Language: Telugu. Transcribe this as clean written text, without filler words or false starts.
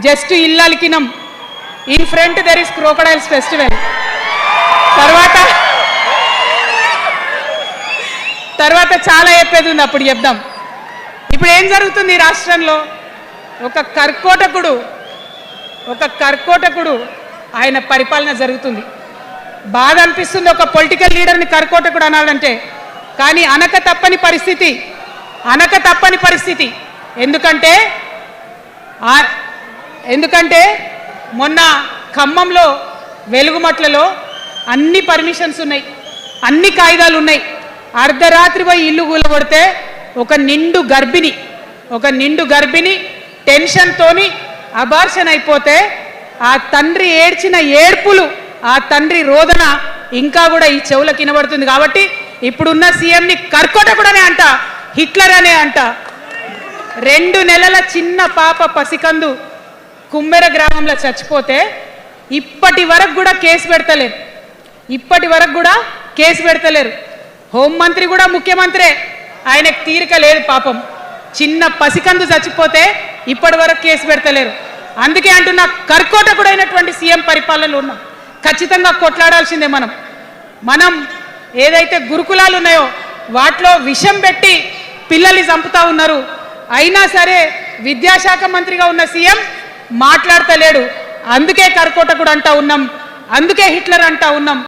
జస్ట్ ఇల్లలికినం in front there is crocodiles festival. తర్వాత చాలా చెప్పేది ఉంది, అప్పుడు చెప్దాం. ఇప్పుడు ఏం జరుగుతుంది ఈ రాష్ట్రంలో? ఒక కర్కోటకుడు ఆయన పరిపాలన జరుగుతుంది. బాధ అనిపిస్తుంది ఒక పొలిటికల్ లీడర్ని కర్కోటకుడు అనాలంటే. కానీ అనక తప్పని పరిస్థితి. ఎందుకంటే మొన్న ఖమ్మంలో వెలుగుమట్లలో అన్ని పర్మిషన్స్ ఉన్నాయి, అన్ని కాయిదాలు ఉన్నాయి. అర్ధరాత్రి పోయి ఇల్లు కూలగొడితే ఒక నిండు గర్భిణి టెన్షన్తోని అబార్షన్ అయిపోతే ఆ తండ్రి ఏడ్చిన ఏడ్పులు, ఆ తండ్రి రోదన ఇంకా కూడా ఈ చెవులకు వినబడుతుంది. కాబట్టి ఇప్పుడున్న సీఎంని కర్కోటకుడనే అంట, హిట్లర్ అనే అంట. 2 నెలల చిన్న పాప పసికందు కుమ్మెర గ్రామంలో చచ్చిపోతే ఇప్పటి వరకు కూడా కేసు పెడతలేరు. హోంమంత్రి కూడా ముఖ్యమంత్రే, ఆయనకు తీరిక లేదు పాపం. చిన్న పసికందు చచ్చిపోతే ఇప్పటి వరకు కేసు పెడతలేరు. అందుకే అంటున్నా, కర్కోటకుడైనటువంటి సీఎం పరిపాలనలో ఉన్నాం. ఖచ్చితంగా కొట్లాడాల్సిందే. మనం ఏదైతే గురుకులాలు ఉన్నాయో వాటిలో విషం పెట్టి పిల్లల్ని చంపుతా ఉన్నారు. అయినా సరే విద్యాశాఖ మంత్రిగా ఉన్న సీఎం మాట్లాడతలేడు. అందుకే కర్కోటకుడు అంటా ఉన్నాం, అందుకే హిట్లర్ అంటా ఉన్నాం.